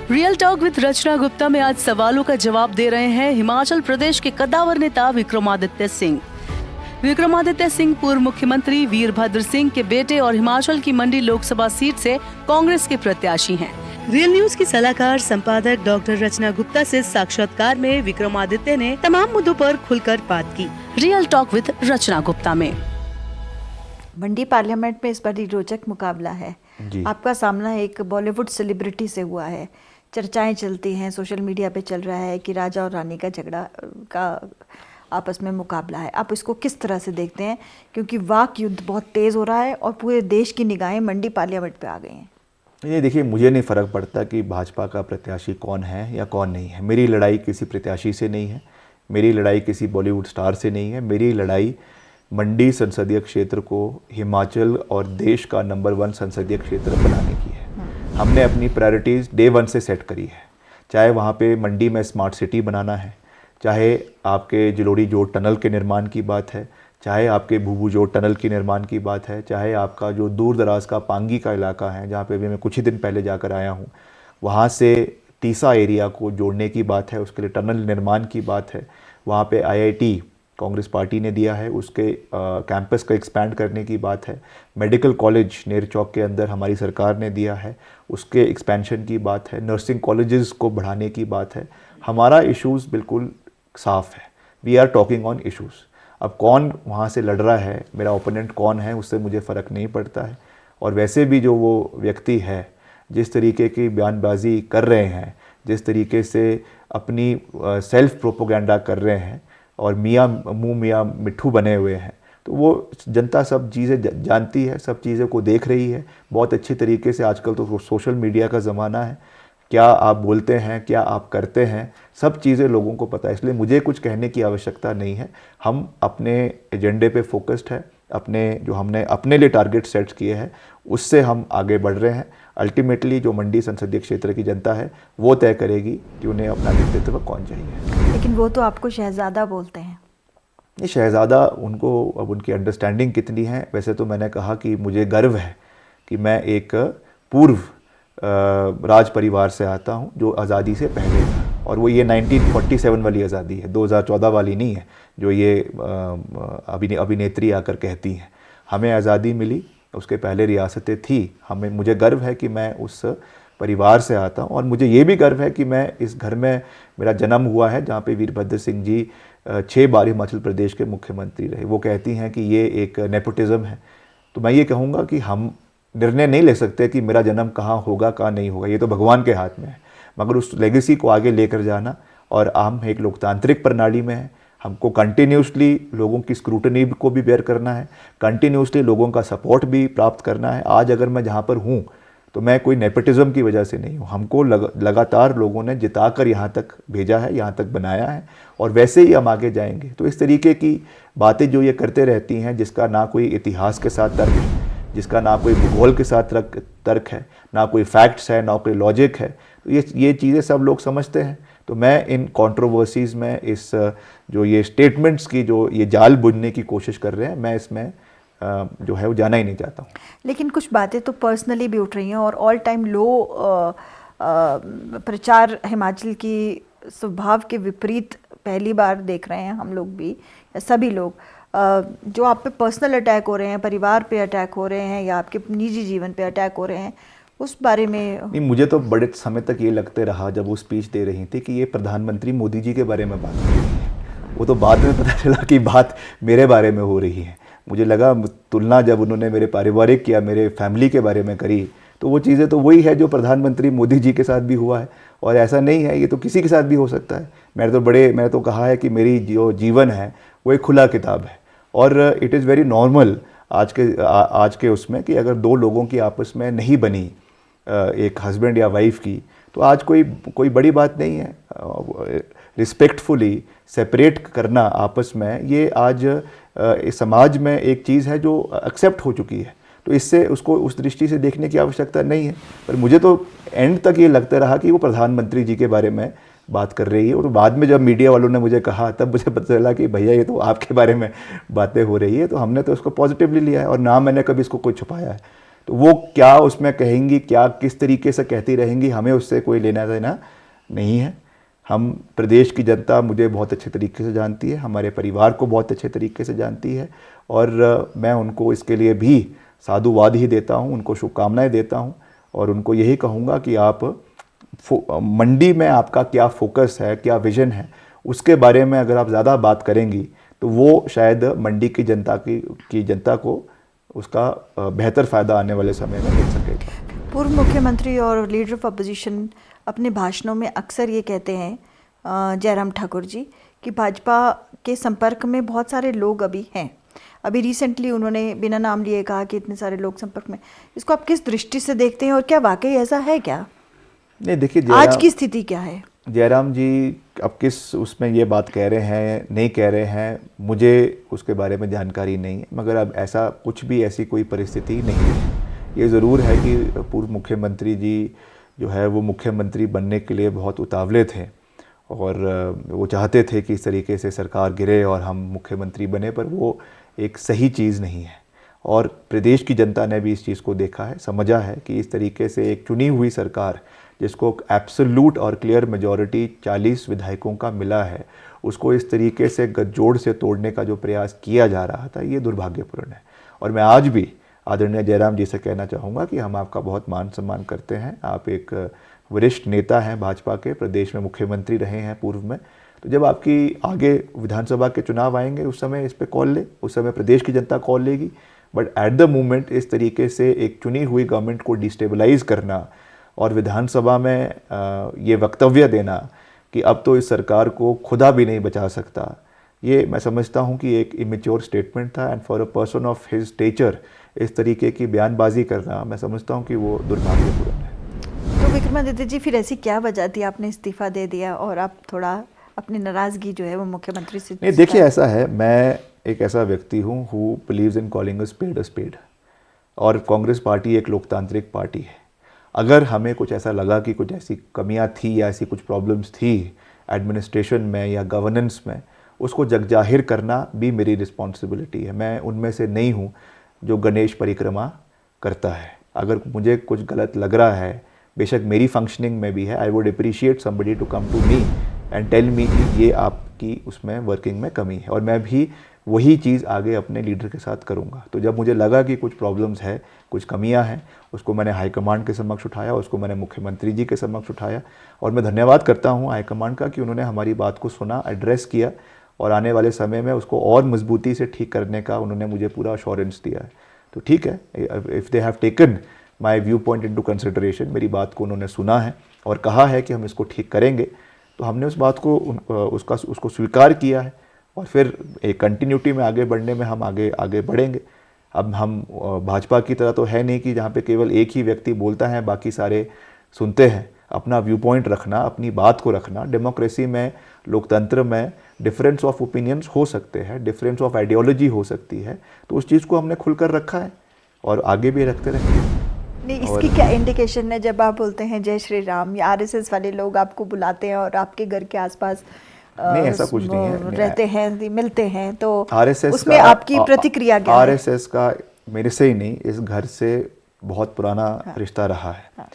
Real talk with रचना गुप्ता में आज सवालों का जवाब दे रहे हैं हिमाचल प्रदेश के कद्दावर नेता विक्रमादित्य सिंह। विक्रमादित्य सिंह पूर्व मुख्यमंत्री वीरभद्र सिंह के बेटे और हिमाचल की मंडी लोकसभा सीट से कांग्रेस के प्रत्याशी हैं। रियल न्यूज की सलाहकार संपादक डॉक्टर रचना गुप्ता से साक्षात्कार में विक्रमादित्य ने तमाम मुद्दों पर खुलकर बात की। रियल टॉक विद रचना गुप्ता में मंडी पार्लियामेंट में इस बार रोचक मुकाबला है। आपका सामना एक बॉलीवुड सेलिब्रिटी से हुआ है। चर्चाएं चलती हैं, सोशल मीडिया पे चल रहा है कि राजा और रानी का झगड़ा का आपस में मुकाबला है। आप इसको किस तरह से देखते हैं, क्योंकि वाक युद्ध बहुत तेज़ हो रहा है और पूरे देश की निगाहें मंडी पार्लियामेंट पे आ गई हैं। ये देखिए, मुझे नहीं फ़र्क पड़ता कि भाजपा का प्रत्याशी कौन है या कौन नहीं है। मेरी लड़ाई किसी प्रत्याशी से नहीं है, मेरी लड़ाई किसी बॉलीवुड स्टार से नहीं है। मेरी लड़ाई मंडी संसदीय क्षेत्र को हिमाचल और देश का नंबर 1 संसदीय क्षेत्र बनाने की है। हमने अपनी प्रायोरिटीज़ डे 1 से सेट करी है। चाहे वहाँ पे मंडी में स्मार्ट सिटी बनाना है, चाहे आपके जलोड़ी जोड़ टनल के निर्माण की बात है, चाहे आपके भूभू जोड़ टनल की निर्माण की बात है, चाहे आपका जो दूर दराज का पांगी का इलाका है जहाँ पे भी मैं कुछ ही दिन पहले जाकर आया हूँ, वहाँ से तीसा एरिया को जोड़ने की बात है, उसके लिए टनल निर्माण की बात है। वहाँ पे IIT कांग्रेस पार्टी ने दिया है, उसके कैंपस का एक्सपैंड करने की बात है। मेडिकल कॉलेज नेर चौक के अंदर हमारी सरकार ने दिया है, उसके एक्सपेंशन की बात है। नर्सिंग कॉलेजेस को बढ़ाने की बात है। हमारा इश्यूज़ बिल्कुल साफ़ है। We are talking on issues. अब कौन वहाँ से लड़ रहा है, मेरा ओपोनेंट कौन है, उससे मुझे फ़र्क नहीं पड़ता है। और वैसे भी जो वो व्यक्ति है, जिस तरीके की बयानबाजी कर रहे हैं, जिस तरीके से अपनी सेल्फ प्रोपोगेंडा कर रहे हैं और मियाँ मिट्ठू बने हुए हैं, तो वो जनता सब चीज़ें जानती है, सब चीज़ों को देख रही है बहुत अच्छी तरीके से। आजकल तो सोशल मीडिया का ज़माना है। क्या आप बोलते हैं, क्या आप करते हैं, सब चीज़ें लोगों को पता है। इसलिए मुझे कुछ कहने की आवश्यकता नहीं है। हम अपने एजेंडे पे फोकस्ड है, अपने जो हमने अपने लिए टारगेट सेट किए हैं उससे हम आगे बढ़ रहे हैं। अल्टीमेटली जो मंडी संसदीय क्षेत्र की जनता है वो तय करेगी कि उन्हें अपना नेतृत्व कौन चाहिए। लेकिन वो तो आपको शहजादा बोलते हैं। ये शहजादा, उनको अब उनकी अंडरस्टैंडिंग कितनी है। वैसे तो मैंने कहा कि मुझे गर्व है कि मैं एक पूर्व राज परिवार से आता हूँ जो आज़ादी से पहले था, और वो ये 1947 वाली आज़ादी है, 2014 वाली नहीं है जो ये अभिनेत्री आकर कहती हैं। हमें आज़ादी मिली, उसके पहले रियासतें थी। मुझे गर्व है कि मैं उस परिवार से आता हूँ, और मुझे ये भी गर्व है कि मैं इस घर में मेरा जन्म हुआ है जहाँ पे वीरभद्र सिंह जी 6 बार हिमाचल प्रदेश के मुख्यमंत्री रहे। वो कहती हैं कि ये एक नेपोटिज़म है, तो मैं ये कहूँगा कि हम निर्णय नहीं ले सकते कि मेरा जन्म कहाँ होगा कहाँ नहीं होगा, ये तो भगवान के हाथ में है। मगर उस लेगेसी को आगे लेकर जाना, और हम एक लोकतांत्रिक प्रणाली में है, हमको कंटिन्यूसली लोगों की स्क्रूटनी को भी बेयर करना है, कंटिन्यूसली लोगों का सपोर्ट भी प्राप्त करना है। आज अगर मैं जहाँ पर हूँ तो मैं कोई नेपोटिज्म की वजह से नहीं हूँ। हमको लगातार लोगों ने जिताकर यहाँ तक भेजा है, यहाँ तक बनाया है, और वैसे ही हम आगे जाएंगे। तो इस तरीके की बातें जो ये करते रहती हैं, जिसका ना कोई इतिहास के साथ तर्क है, जिसका ना कोई भूगोल के साथ तर्क है, ना कोई फैक्ट्स है, ना कोई लॉजिक है, तो ये चीज़ें सब लोग समझते हैं। तो मैं इन कंट्रोवर्सीज़ में, इस जो ये स्टेटमेंट्स की जो ये जाल बुनने की कोशिश कर रहे हैं, मैं इसमें जो है वो जाना ही नहीं चाहता हूँ। लेकिन कुछ बातें तो पर्सनली भी उठ रही हैं, और ऑल टाइम लो प्रचार हिमाचल की स्वभाव के विपरीत पहली बार देख रहे हैं हम लोग भी, या सभी लोग, जो आप पे पर्सनल अटैक हो रहे हैं, परिवार पे अटैक हो रहे हैं, या आपके निजी जीवन पे अटैक हो रहे हैं, उस बारे में। नहीं, मुझे तो बड़े समय तक ये लगते रहा जब वो स्पीच दे रही थी कि ये प्रधानमंत्री मोदी जी के बारे में बात कर रही है। वो तो बाद में पता चला कि बात मेरे बारे में हो रही है। मुझे लगा तुलना जब उन्होंने मेरे पारिवारिक या मेरे फैमिली के बारे में करी, तो वो चीज़ें तो वही है जो प्रधानमंत्री मोदी जी के साथ भी हुआ है, और ऐसा नहीं है, ये तो किसी के साथ भी हो सकता है। मैंने तो कहा है कि मेरी जो जीवन है वो एक खुला किताब है, और इट इज़ वेरी नॉर्मल आज के उसमें कि अगर दो लोगों की आपस में नहीं बनी, एक हस्बैंड या वाइफ की, तो आज कोई बड़ी बात नहीं है। रिस्पेक्टफुली सेपरेट करना आपस में, ये आज इस समाज में एक चीज़ है जो एक्सेप्ट हो चुकी है। तो इससे उसको उस दृष्टि से देखने की आवश्यकता नहीं है। पर मुझे तो एंड तक ये लगता रहा कि वो प्रधानमंत्री जी के बारे में बात कर रही है, और बाद में जब मीडिया वालों ने मुझे कहा तब मुझे पता चला कि भैया ये तो आपके बारे में बातें हो रही है। तो हमने तो उसको पॉजिटिवली लिया है, और ना मैंने कभी इसको कोई छुपाया है। तो वो क्या उसमें कहेंगी, क्या किस तरीके से कहती रहेंगी, हमें उससे कोई लेना देना नहीं है। हम प्रदेश की जनता मुझे बहुत अच्छे तरीके से जानती है, हमारे परिवार को बहुत अच्छे तरीके से जानती है, और मैं उनको इसके लिए भी साधुवाद ही देता हूँ, उनको शुभकामनाएं देता हूँ, और उनको यही कहूँगा कि आप मंडी में आपका क्या फोकस है, क्या विजन है, उसके बारे में अगर आप ज़्यादा बात करेंगी तो वो शायद मंडी की जनता को उसका बेहतर फ़ायदा आने वाले समय में मिल सकेगा। पूर्व मुख्यमंत्री और लीडर ऑफ अपोजिशन अपने भाषणों में अक्सर ये कहते हैं जयराम ठाकुर जी कि भाजपा के संपर्क में बहुत सारे लोग अभी हैं। अभी रिसेंटली उन्होंने बिना नाम लिए कहा कि इतने सारे लोग संपर्क में। इसको आप किस दृष्टि से देखते हैं और क्या वाकई ऐसा है क्या? नहीं, देखिए आज की स्थिति क्या है? जयराम जी अब किस उसमें ये बात कह रहे हैं, नहीं कह रहे हैं, मुझे उसके बारे में जानकारी नहीं है, मगर अब ऐसा कुछ भी ऐसी कोई परिस्थिति नहीं है। ये ज़रूर है कि पूर्व मुख्यमंत्री जी जो है वो मुख्यमंत्री बनने के लिए बहुत उतावले थे, और वो चाहते थे कि इस तरीके से सरकार गिरे और हम मुख्यमंत्री बने, पर वो एक सही चीज़ नहीं है। और प्रदेश की जनता ने भी इस चीज़ को देखा है, समझा है कि इस तरीके से एक चुनी हुई सरकार जिसको एब्सोल्यूट और क्लियर मेजॉरिटी 40 विधायकों का मिला है, उसको इस तरीके से गठजोड़ से तोड़ने का जो प्रयास किया जा रहा था, ये दुर्भाग्यपूर्ण है। और मैं आज भी आदरणीय जयराम जी से कहना चाहूँगा कि हम आपका बहुत मान सम्मान करते हैं। आप एक वरिष्ठ नेता हैं भाजपा के, प्रदेश में मुख्यमंत्री रहे हैं पूर्व में, तो जब आपकी आगे विधानसभा के चुनाव आएंगे उस समय इस पर कॉल ले, उस समय प्रदेश की जनता कॉल लेगी। बट एट द मोमेंट इस तरीके से एक चुनी हुई गवर्नमेंट को डिस्टेबलाइज करना और विधानसभा में ये वक्तव्य देना कि अब तो इस सरकार को खुदा भी नहीं बचा सकता, ये मैं समझता हूँ कि एक इमेच्योर स्टेटमेंट था। And for a person of his stature इस तरीके की बयानबाजी करना, मैं समझता हूँ कि वो दुर्भाग्यपूर्ण है। तो विक्रमादित्य जी, फिर ऐसी क्या वजह थी आपने इस्तीफा दे दिया और आप थोड़ा अपनी नाराज़गी जो है वो मुख्यमंत्री से? नहीं, देखिए ऐसा है, मैं एक ऐसा व्यक्ति हूँ who believes in calling a spade, और कांग्रेस पार्टी एक लोकतांत्रिक पार्टी है। अगर हमें कुछ ऐसा लगा कि कुछ ऐसी कमियां थी या ऐसी कुछ प्रॉब्लम्स थी एडमिनिस्ट्रेशन में या गवर्नेंस में, उसको जगजाहिर करना भी मेरी रिस्पॉन्सिबिलिटी है। मैं उनमें से नहीं हूँ जो गणेश परिक्रमा करता है। अगर मुझे कुछ गलत लग रहा है, बेशक मेरी फंक्शनिंग में भी है, I would appreciate somebody to come to me and tell me कि ये आपकी उसमें वर्किंग में कमी है, और मैं भी वही चीज़ आगे अपने लीडर के साथ करूँगा। तो जब मुझे लगा कि कुछ प्रॉब्लम्स है, कुछ कमियां हैं, उसको मैंने हाईकमांड के समक्ष उठाया, उसको मैंने मुख्यमंत्री जी के समक्ष उठाया, और मैं धन्यवाद करता हूं हाईकमांड का कि उन्होंने हमारी बात को सुना, एड्रेस किया, और आने वाले समय में उसको और मजबूती से ठीक करने का उन्होंने मुझे पूरा अश्योरेंस दिया है। तो ठीक है, if they have taken my view point into consideration, मेरी बात को उन्होंने सुना है और कहा है कि हम इसको ठीक करेंगे, तो हमने उस बात को उसको स्वीकार किया है, और फिर एक कंटिन्यूटी में आगे बढ़ने में हम आगे बढ़ेंगे। अब हम भाजपा की तरह तो है नहीं कि जहाँ पे केवल एक ही व्यक्ति बोलता है, बाकी सारे सुनते हैं। अपना व्यू पॉइंट रखना, अपनी बात को रखना, डेमोक्रेसी में, लोकतंत्र में डिफरेंस ऑफ ओपिनियंस हो सकते हैं, डिफरेंस ऑफ आइडियोलॉजी हो सकती है, तो उस चीज़ को हमने खुलकर रखा है और आगे भी रखते रहेंगे। नहीं, इसकी क्या इंडिकेशन है जब आप बोलते हैं जय श्री राम, या आरएसएस वाले लोग आपको बुलाते हैं और आपके घर के आसपास नहीं, ऐसा कुछ नहीं है, रहते हैं, मिलते हैं, तो आरएसएस उसमें आपकी प्रतिक्रिया क्या है? आरएसएस का मेरे से ही नहीं, इस घर से बहुत पुराना रिश्ता रहा है।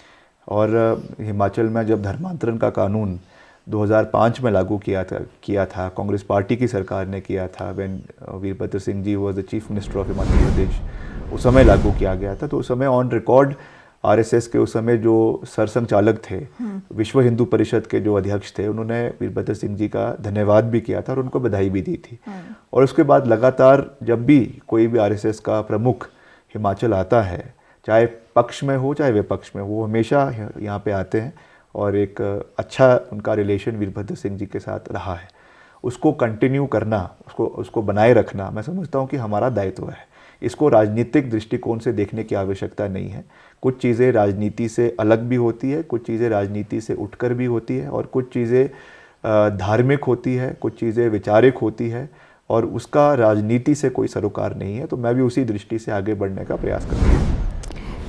और हिमाचल में जब धर्मांतरण का कानून 2005 में लागू किया था, कांग्रेस पार्टी की सरकार ने किया था, when Virbhadra Singh ji was the chief minister of Himachal Pradesh, उस समय लागू किया गया था। तो उस समय ऑन रिकॉर्ड आरएसएस के उस समय जो सरसंघचालक थे, विश्व हिंदू परिषद के जो अध्यक्ष थे, उन्होंने वीरभद्र सिंह जी का धन्यवाद भी किया था और उनको बधाई भी दी थी। और उसके बाद लगातार जब भी कोई भी आरएसएस का प्रमुख हिमाचल आता है, चाहे पक्ष में हो चाहे विपक्ष में, वो हमेशा यहाँ पे आते हैं, और एक अच्छा उनका रिलेशन वीरभद्र सिंह जी के साथ रहा है। उसको कंटिन्यू करना, उसको बनाए रखना, मैं समझता हूँ कि हमारा दायित्व है। इसको राजनीतिक दृष्टिकोण से देखने की आवश्यकता नहीं है। कुछ चीज़ें राजनीति से अलग भी होती है, कुछ चीज़ें राजनीति से उठकर भी होती है, और कुछ चीज़ें धार्मिक होती है, कुछ चीज़ें वैचारिक होती है, और उसका राजनीति से कोई सरोकार नहीं है। तो मैं भी उसी दृष्टि से आगे बढ़ने का प्रयास करता हूँ।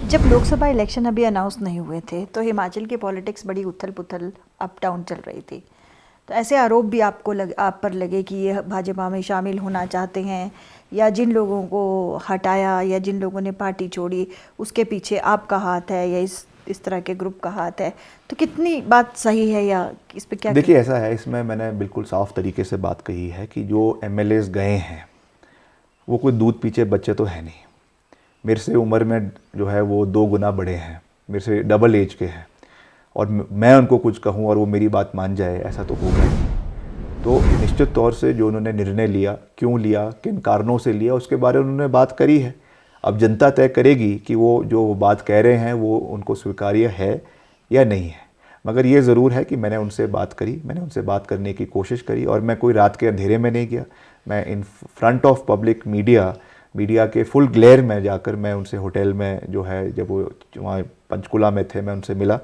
जब लोकसभा इलेक्शन अभी अनाउंस नहीं हुए थे तो हिमाचल की पॉलिटिक्स बड़ी उथल पुथल, अप डाउन चल रही थी। तो ऐसे आरोप भी आप पर लगे कि ये भाजपा में शामिल होना चाहते हैं, या जिन लोगों को हटाया या जिन लोगों ने पार्टी छोड़ी उसके पीछे आपका हाथ है या इस तरह के ग्रुप का हाथ है, तो कितनी बात सही है या इस पे क्या? देखिए, ऐसा है, इसमें मैंने बिल्कुल साफ तरीके से बात कही है कि जो एमएलएस गए हैं वो कोई दूध पीछे बच्चे तो है नहीं। मेरे से उम्र में जो है वो 2 गुना बड़े हैं, मेरे से डबल एज के हैं, और मैं उनको कुछ कहूँ और वो मेरी बात मान जाए, ऐसा तो होगा नहीं। तो निश्चित तौर से जो उन्होंने निर्णय लिया, क्यों लिया, किन कारणों से लिया, उसके बारे में उन्होंने बात करी है। अब जनता तय करेगी कि वो जो बात कह रहे हैं वो उनको स्वीकार्य है या नहीं है। मगर ये ज़रूर है कि मैंने उनसे बात करी, मैंने उनसे बात करने की कोशिश करी, और मैं कोई रात के अंधेरे में नहीं गया। मैं in front of public media के फुल ग्लेयर में जाकर मैं उनसे होटल में जो है, जब वो वहाँ पंचकुला में थे, मैं उनसे मिला।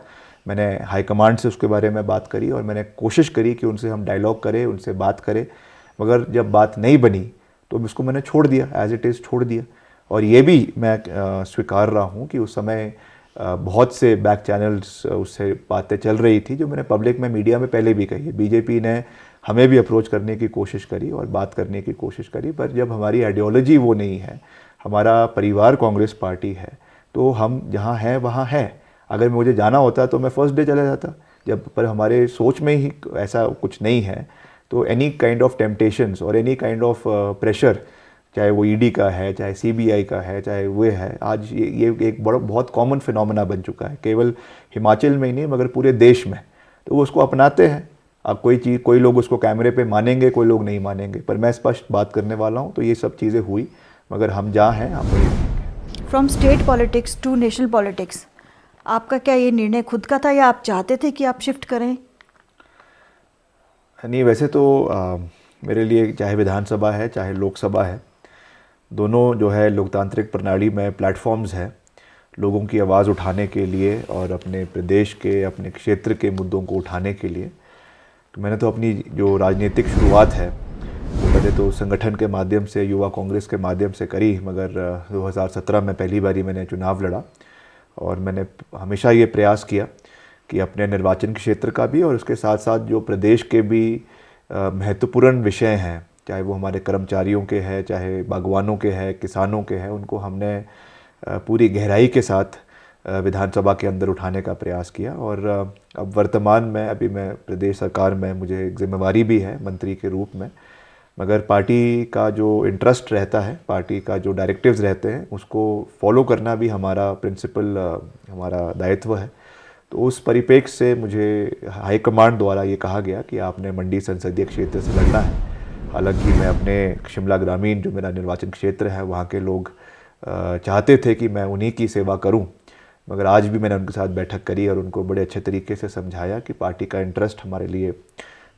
मैंने हाईकमांड से उसके बारे में बात करी और मैंने कोशिश करी कि उनसे हम डायलॉग करें, उनसे बात करें। मगर जब बात नहीं बनी तो उसको मैंने छोड़ दिया, एज इट इज़ छोड़ दिया। और ये भी मैं स्वीकार रहा हूँ कि उस समय बहुत से बैक चैनल्स उससे बातें चल रही थी जो मैंने पब्लिक में, मीडिया में पहले भी कही है। बीजेपी ने हमें भी अप्रोच करने की कोशिश करी और बात करने की कोशिश करी, पर जब हमारी आइडियोलॉजी वो नहीं है, हमारा परिवार कांग्रेस पार्टी है, तो हम जहाँ हैं वहाँ है। अगर मुझे जाना होता तो मैं फर्स्ट डे चला जाता, जब पर हमारे सोच में ही ऐसा कुछ नहीं है। तो एनी काइंड ऑफ टेम्पटेशंस और एनी काइंड ऑफ प्रेशर, चाहे वो ईडी का है, चाहे सीबीआई का है, चाहे वो है, आज ये एक बहुत कॉमन फिनोमेना बन चुका है, केवल हिमाचल में ही नहीं मगर पूरे देश में। तो वो उसको अपनाते हैं। अब कोई लोग उसको कैमरे पे मानेंगे, कोई लोग नहीं मानेंगे, पर मैं स्पष्ट बात करने वाला हूँ। तो ये सब चीज़ें हुई, मगर हम जहाँ हैं हम वहीं रहेंगे। From state politics to national politics, आपका क्या ये निर्णय खुद का था या आप चाहते थे कि आप शिफ्ट करें? नहीं, वैसे तो मेरे लिए चाहे विधानसभा है चाहे लोकसभा है, दोनों जो है लोकतांत्रिक प्रणाली में प्लेटफॉर्म्स हैं लोगों की आवाज़ उठाने के लिए और अपने प्रदेश के, अपने क्षेत्र के मुद्दों को उठाने के लिए। तो मैंने तो अपनी जो राजनीतिक शुरुआत है वो पहले तो संगठन के माध्यम से, युवा कांग्रेस के माध्यम से करी, मगर 2017 में पहली बारी मैंने चुनाव लड़ा और मैंने हमेशा ये प्रयास किया कि अपने निर्वाचन क्षेत्र का भी और उसके साथ साथ जो प्रदेश के भी महत्वपूर्ण विषय हैं, चाहे वो हमारे कर्मचारियों के हैं, चाहे बागवानों के हैं, किसानों के हैं, उनको हमने पूरी गहराई के साथ विधानसभा के अंदर उठाने का प्रयास किया। और अब वर्तमान में अभी मैं प्रदेश सरकार में, मुझे एक जिम्मेवारी भी है मंत्री के रूप में, मगर पार्टी का जो इंटरेस्ट रहता है, पार्टी का जो डायरेक्टिव्स रहते हैं, उसको फॉलो करना भी हमारा प्रिंसिपल, हमारा दायित्व है। तो उस परिप्रेक्ष्य से मुझे हाईकमांड द्वारा ये कहा गया कि आपने मंडी संसदीय क्षेत्र से लड़ना है। हालांकि मैं अपने शिमला ग्रामीण, जो मेरा निर्वाचन क्षेत्र है, वहाँ के लोग चाहते थे कि मैं उन्हीं की सेवा करूं, मगर आज भी मैंने उनके साथ बैठक करी और उनको बड़े अच्छे तरीके से समझाया कि पार्टी का इंटरेस्ट हमारे लिए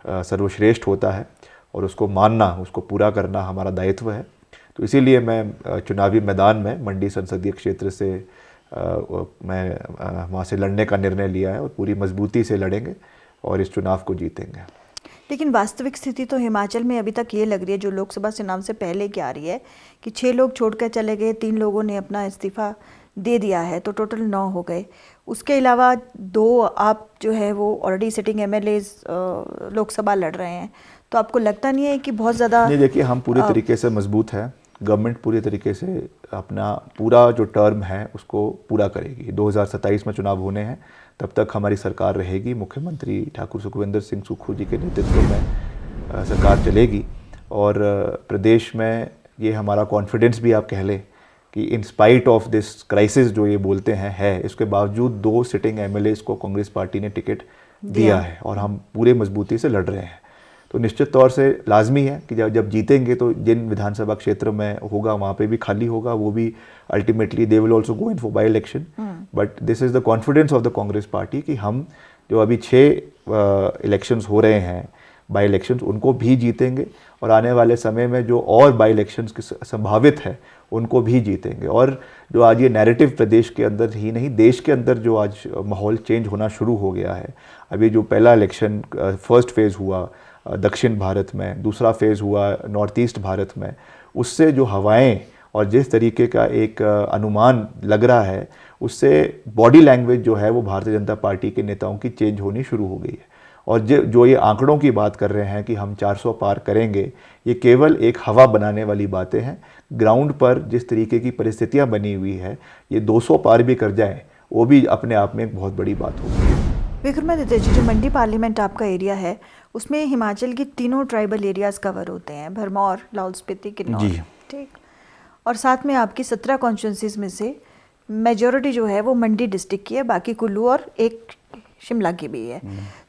सर्वश्रेष्ठ होता है और उसको मानना, उसको पूरा करना हमारा दायित्व है। तो इसीलिए मैं चुनावी मैदान में मंडी संसदीय क्षेत्र से मैं वहाँ से लड़ने का निर्णय लिया है और पूरी मजबूती से लड़ेंगे और इस चुनाव को जीतेंगे। लेकिन वास्तविक स्थिति तो हिमाचल में अभी तक ये लग रही है, जो लोकसभा चुनाव से पहले की आ रही है, कि 6 लोग छोड़कर चले गए, 3 लोगों ने अपना इस्तीफा दे दिया है, तो टोटल 9 हो गए। उसके अलावा 2 आप जो है वो ऑलरेडी सिटिंग एमएलएज लोकसभा लड़ रहे हैं। तो आपको लगता नहीं है कि बहुत ज़्यादा? नहीं, देखिए, हम पूरे तरीके से मजबूत है। गवर्नमेंट पूरी तरीके से अपना पूरा जो टर्म है उसको पूरा करेगी। 2027 में चुनाव होने हैं, तब तक हमारी सरकार रहेगी। मुख्यमंत्री ठाकुर सुखविंदर सिंह सुक्खू जी के नेतृत्व में सरकार चलेगी और प्रदेश में ये हमारा कॉन्फिडेंस भी आप कह लें कि in spite of this crisis जो ये बोलते हैं है, इसके बावजूद 2 सिटिंग एमएलएज को कांग्रेस पार्टी ने टिकट दिया है और हम पूरे मजबूती से लड़ रहे हैं। तो निश्चित तौर से लाजमी है कि जब जीतेंगे तो जिन विधानसभा क्षेत्र में होगा वहाँ पे भी खाली होगा, वो भी ultimately they will also go in for by election. But this is the confidence of the Congress party कि हम जो अभी 6 इलेक्शंस हो रहे हैं, बाई इलेक्शंस, उनको भी जीतेंगे और आने वाले समय में जो और बाई इलेक्शंस की संभावित है उनको भी जीतेंगे। और जो आज ये नैरेटिव प्रदेश के अंदर ही नहीं, देश के अंदर जो आज माहौल चेंज होना शुरू हो गया है, अभी जो पहला इलेक्शन फर्स्ट फेज़ हुआ दक्षिण भारत में, दूसरा फेज़ हुआ नॉर्थ ईस्ट भारत में, उससे जो हवाएं और जिस तरीके का एक अनुमान लग रहा है, उससे बॉडी लैंग्वेज जो है वो भारतीय जनता पार्टी के नेताओं की चेंज होनी शुरू हो गई है। और जो ये आंकड़ों की बात कर रहे हैं कि हम 400 पार करेंगे, ये केवल एक हवा बनाने वाली बातें हैं। ग्राउंड पर जिस तरीके की परिस्थितियां बनी हुई है, ये 200 पार भी कर जाएं, वो भी अपने आप में एक बहुत बड़ी बात होगी। विक्रमादित्य जी, जो मंडी पार्लियामेंट आपका एरिया है उसमें हिमाचल की तीनों ट्राइबल एरियाज कवर होते हैं, भरमौर, लाहौल स्पीति, किन्नौर, जी। ठीक। और साथ में आपकी 17 कॉन्स्टिट्यूंसीज में से मेजॉरिटी जो है वो मंडी डिस्ट्रिक्ट की है, बाकी कुल्लू और एक शिमला की भी है।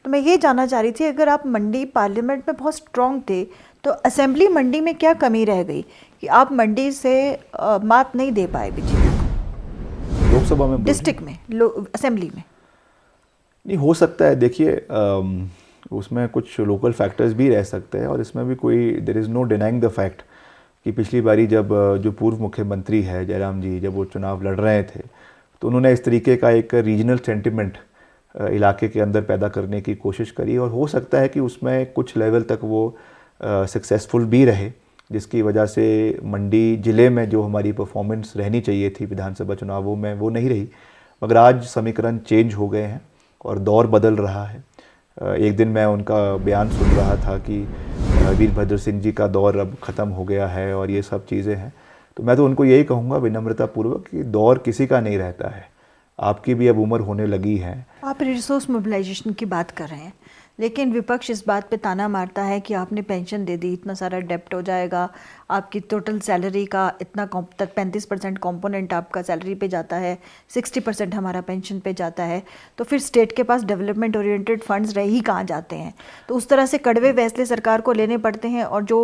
तो मैं ये जानना चाह रही थी, अगर आप मंडी पार्लियामेंट में बहुत स्ट्रांग थे तो असेंबली मंडी में क्या कमी रह गई कि आप मंडी से मात नहीं दे पाए बीजेपी लोकसभा में डिस्ट्रिक्ट में, असेंबली में? नहीं हो सकता है, देखिए उसमें कुछ लोकल फैक्टर्स भी रह सकते हैं और इसमें भी कोई there is no denying the fact कि पिछली बारी जब जो पूर्व मुख्यमंत्री है जयराम जी, जब वो चुनाव लड़ रहे थे तो उन्होंने इस तरीके का एक रीजनल सेंटिमेंट इलाके के अंदर पैदा करने की कोशिश करी और हो सकता है कि उसमें कुछ लेवल तक वो सक्सेसफुल भी रहे, जिसकी वजह से मंडी ज़िले में जो हमारी परफॉर्मेंस रहनी चाहिए थी विधानसभा चुनावों में वो नहीं रही। मगर आज समीकरण चेंज हो गए हैं और दौर बदल रहा है। एक दिन मैं उनका बयान सुन रहा था कि वीरभद्र सिंह जी का दौर अब ख़त्म हो गया है और ये सब चीज़ें हैं। तो मैं तो उनको यही कहूँगा विनम्रतापूर्वक कि दौर किसी का नहीं रहता है, आपकी भी अब उम्र होने लगी है। आप रिसोर्स मोबिलाइजेशन की बात कर रहे हैं, लेकिन विपक्ष इस बात पे ताना मारता है कि आपने पेंशन दे दी, इतना सारा डेप्ट हो जाएगा, आपकी टोटल सैलरी का इतना 35% कॉम्पोनेंट आपका सैलरी पे जाता है, 60% हमारा पेंशन पे जाता है, तो फिर स्टेट के पास डेवलपमेंट ओरिएंटेड फंड्स रह ही कहाँ जाते हैं? तो उस तरह से कड़वे फैसले सरकार को लेने पड़ते हैं और जो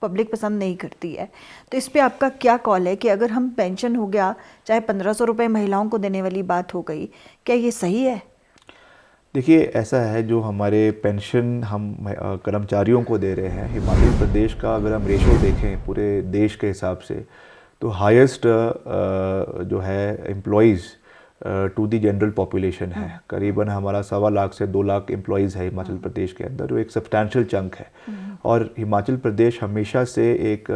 पब्लिक पसंद नहीं करती है। तो इस पे आपका क्या कॉल है कि अगर हम पेंशन हो गया, चाहे 1500 रुपये महिलाओं को देने वाली बात हो गई, क्या ये सही है? देखिए ऐसा है, जो हमारे पेंशन हम कर्मचारियों को दे रहे हैं, हिमाचल प्रदेश का अगर हम रेशो देखें पूरे देश के हिसाब से तो हाईएस्ट जो है employees to the general population है। करीबन हमारा 1.25 लाख से 2 लाख एम्प्लॉइज़ है हिमाचल प्रदेश के अंदर, जो एक सब्सटैंशियल चंक है। और हिमाचल प्रदेश हमेशा से एक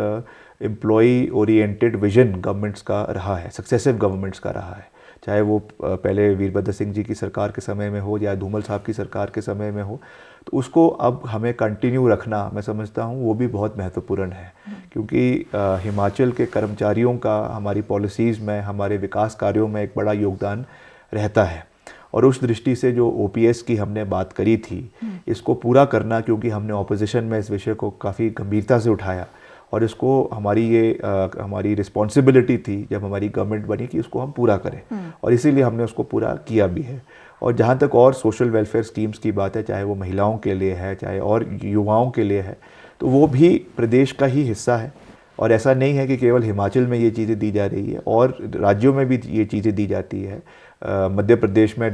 एम्प्लॉई ओरिएंटेड विजन गवर्नमेंट्स का रहा है, सक्सेसिव गवर्नमेंट्स का रहा है, चाहे वो पहले वीरभद्र सिंह जी की सरकार के समय में हो या धूमल साहब की सरकार के समय में हो। तो उसको अब हमें कंटिन्यू रखना, मैं समझता हूँ वो भी बहुत महत्वपूर्ण है, क्योंकि हिमाचल के कर्मचारियों का हमारी पॉलिसीज़ में, हमारे विकास कार्यों में एक बड़ा योगदान रहता है। और उस दृष्टि से जो ओपीएस की हमने बात करी थी, इसको पूरा करना, क्योंकि हमने ऑपोजिशन में इस विषय को काफ़ी गंभीरता से उठाया और इसको हमारी रिस्पॉन्सिबिलिटी थी जब हमारी गवर्नमेंट बनी कि उसको हम पूरा करें, और इसीलिए हमने उसको पूरा किया भी है। और जहाँ तक और सोशल वेलफेयर स्कीम्स की बात है, चाहे वो महिलाओं के लिए है, चाहे और युवाओं के लिए है, तो वो भी प्रदेश का ही हिस्सा है। और ऐसा नहीं है कि केवल हिमाचल में ये चीज़ें दी जा रही है, और राज्यों में भी ये चीज़ें दी जाती है। मध्य प्रदेश में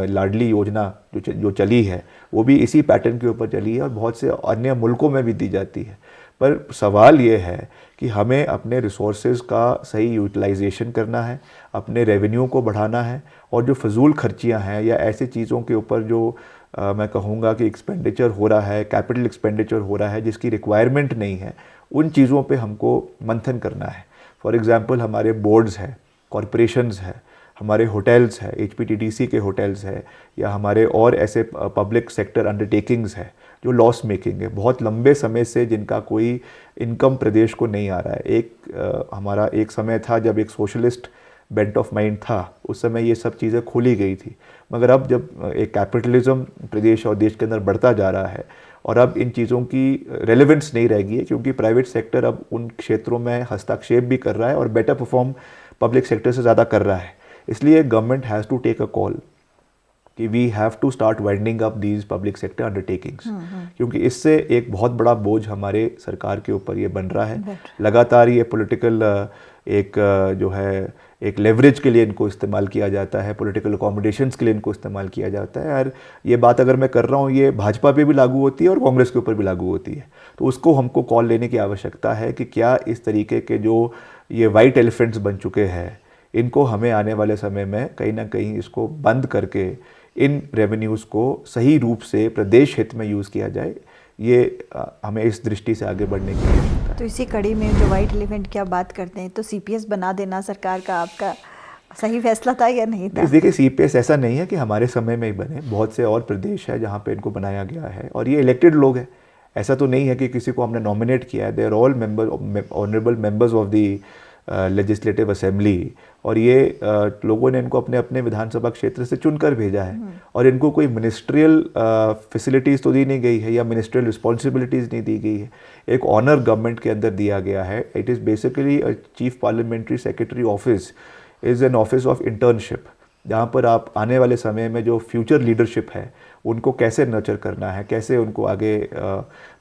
लाडली योजना जो चली है वो भी इसी पैटर्न के ऊपर चली है, और बहुत से अन्य मुल्कों में भी दी जाती है। पर सवाल ये है कि हमें अपने रिसोर्सेज का सही यूटिलाइजेशन करना है, अपने रेवेन्यू को बढ़ाना है, और जो फजूल खर्चियाँ हैं या ऐसी चीज़ों के ऊपर जो मैं कहूँगा कि एक्सपेंडिचर हो रहा है, कैपिटल एक्सपेंडिचर हो रहा है जिसकी रिक्वायरमेंट नहीं है, उन चीज़ों पे हमको मंथन करना है। फॉर एग्ज़ाम्पल हमारे बोर्ड्स हैं, कॉरपोरेशंस है, हमारे होटल्स है, HPTDC के होटल्स है, या हमारे और ऐसे पब्लिक सेक्टर अंडरटेकिंग्स है जो लॉस मेकिंग है बहुत लंबे समय से, जिनका कोई इनकम प्रदेश को नहीं आ रहा है। हमारा एक समय था जब एक सोशलिस्ट बेंट ऑफ माइंड था, उस समय ये सब चीज़ें खोली गई थी। मगर अब जब एक कैपिटलिज्म प्रदेश और देश के अंदर बढ़ता जा रहा है, और अब इन चीज़ों की रेलेवेंस नहीं रह गई है, क्योंकि प्राइवेट सेक्टर अब उन क्षेत्रों में हस्तक्षेप भी कर रहा है और बेटर परफॉर्म पब्लिक सेक्टर से ज़्यादा कर रहा है। इसलिए government has to take a call कि we have to start winding up these public sector undertakings, क्योंकि इससे एक बहुत बड़ा बोझ हमारे सरकार के ऊपर ये बन रहा है। लगातार ये पॉलिटिकल जो है एक लेवरेज के लिए इनको इस्तेमाल किया जाता है, पॉलिटिकल अकोमोडेशंस के लिए इनको इस्तेमाल किया जाता है। और ये बात अगर मैं कर रहा हूँ, ये भाजपा पे भी लागू होती है और कांग्रेस के ऊपर भी लागू होती है। तो उसको हमको कॉल लेने की आवश्यकता है कि क्या इस तरीके के जो ये वाइट एलिफेंट्स बन चुके हैं, इनको हमें आने वाले समय में कहीं ना कहीं इसको बंद करके इन रेवेन्यूज़ को सही रूप से प्रदेश हित में यूज़ किया जाए। ये हमें इस दृष्टि से आगे बढ़ने की आवश्यकता है। तो इसी कड़ी में जो वाइट एलिफेंट की आप बात करते हैं, तो CPS बना देना सरकार का आपका सही फैसला था या नहीं था? देखिए, सीपीएस ऐसा नहीं है कि हमारे समय में ही बने, बहुत से और प्रदेश है जहाँ पे इनको बनाया गया है और ये इलेक्टेड लोग हैं। ऐसा तो नहीं है कि किसी को हमने नॉमिनेट किया है। They are all member, honourable members of the legislative assembly, और ये लोगों ने इनको अपने अपने विधानसभा क्षेत्र से चुनकर भेजा है और इनको कोई मिनिस्ट्रियल फैसिलिटीज़ तो दी नहीं गई है या मिनिस्ट्रियल रिस्पॉन्सिबिलिटीज़ नहीं दी गई है। एक ऑनर गवर्नमेंट के अंदर दिया गया है। It is basically a chief parliamentary secretary office is an office of internship, जहाँ पर आप आने वाले समय में जो फ्यूचर लीडरशिप है उनको कैसे नर्चर करना है, कैसे उनको आगे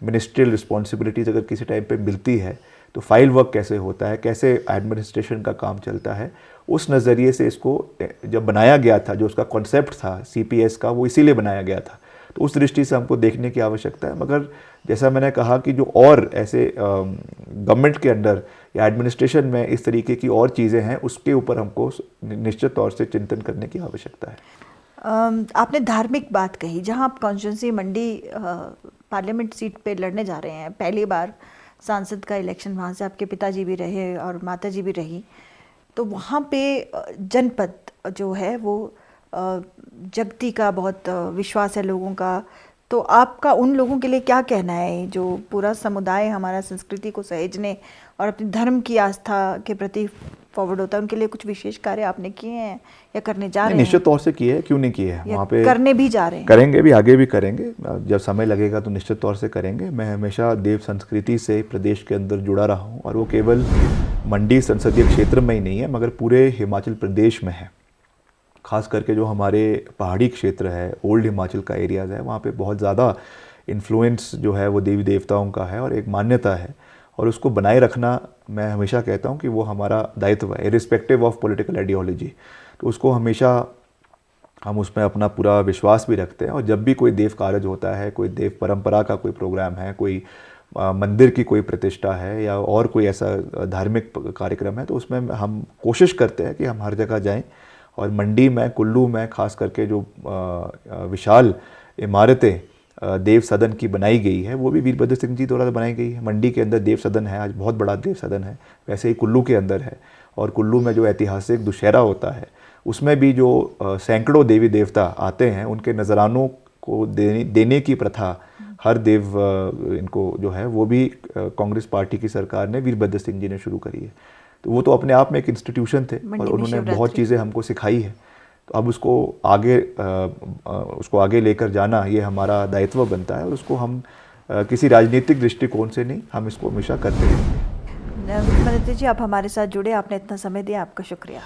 मिनिस्ट्रियल रिस्पॉन्सिबिलिटीज़ अगर किसी टाइम पे मिलती है तो फाइल वर्क कैसे होता है, कैसे एडमिनिस्ट्रेशन का काम चलता है, उस नज़रिए से इसको जब बनाया गया था, जो उसका कॉन्सेप्ट था सीपीएस का, वो इसीलिए बनाया गया था। तो उस दृष्टि से हमको देखने की आवश्यकता है। मगर जैसा मैंने कहा कि जो और ऐसे गवर्नमेंट के अंडर या एडमिनिस्ट्रेशन में इस तरीके की और चीज़ें हैं, उसके ऊपर हमको निश्चित तौर से चिंतन करने की आवश्यकता है। आपने धार्मिक बात कही, जहां आप कॉन्स्टिट्यूंसी मंडी पार्लियामेंट सीट पे लड़ने जा रहे हैं, पहली बार सांसद का इलेक्शन वहाँ से आपके पिताजी भी रहे और माताजी भी रही, तो वहाँ पे जनपद जो है वो जगती का बहुत विश्वास है लोगों का। तो आपका उन लोगों के लिए क्या कहना है जो पूरा समुदाय हमारा संस्कृति को सहेजने और अपने धर्म की आस्था के प्रति फॉरवर्ड होता है, उनके लिए कुछ विशेष कार्य आपने किए हैं या करने जा रहे हैं? निश्चित तौर से किए हैं, क्यों नहीं किए हैं, वहाँ पे करने भी जा रहे हैं, करेंगे भी, आगे भी करेंगे। जब समय लगेगा तो निश्चित तौर से करेंगे। मैं हमेशा देव संस्कृति से प्रदेश के अंदर जुड़ा रहा हूँ और वो केवल मंडी संसदीय क्षेत्र में ही नहीं है मगर पूरे हिमाचल प्रदेश में है। खास करके जो हमारे पहाड़ी क्षेत्र है, ओल्ड हिमाचल का एरियाज़ है, वहाँ पे बहुत ज़्यादा इन्फ्लुएंस जो है वो देवी देवताओं का है और एक मान्यता है, और उसको बनाए रखना मैं हमेशा कहता हूँ कि वो हमारा दायित्व है, इरिस्पेक्टिव ऑफ पॉलिटिकल आइडियोलॉजी। तो उसको हमेशा हम उसमें अपना पूरा विश्वास भी रखते हैं। और जब भी कोई देव कार्य होता है, कोई देव परंपरा का कोई प्रोग्राम है, कोई मंदिर की कोई प्रतिष्ठा है या और कोई ऐसा धार्मिक कार्यक्रम है, तो उसमें हम कोशिश करते हैं कि हम हर जगह जाएं। और मंडी में, कुल्लू में खास करके जो विशाल इमारतें देव सदन की बनाई गई है, वो भी वीरभद्र सिंह जी द्वारा बनाई गई है। मंडी के अंदर देव सदन है, आज बहुत बड़ा देव सदन है, वैसे ही कुल्लू के अंदर है। और कुल्लू में जो ऐतिहासिक दुशहरा होता है, उसमें भी जो सैकड़ों देवी देवता आते हैं, उनके नजरानों को देने की प्रथा हर देव इनको जो है वो भी कांग्रेस पार्टी की सरकार ने, वीरभद्र सिंह जी ने शुरू करी है। तो वो तो अपने आप में एक इंस्टीट्यूशन थे और उन्होंने बहुत चीज़ें हमको सिखाई है। तो अब उसको आगे लेकर जाना ये हमारा दायित्व बनता है और उसको हम किसी राजनीतिक दृष्टिकोण से नहीं, हम इसको हमेशा करते रहेंगे। मदन जी, आप हमारे साथ जुड़े, आपने इतना समय दिया, आपका शुक्रिया।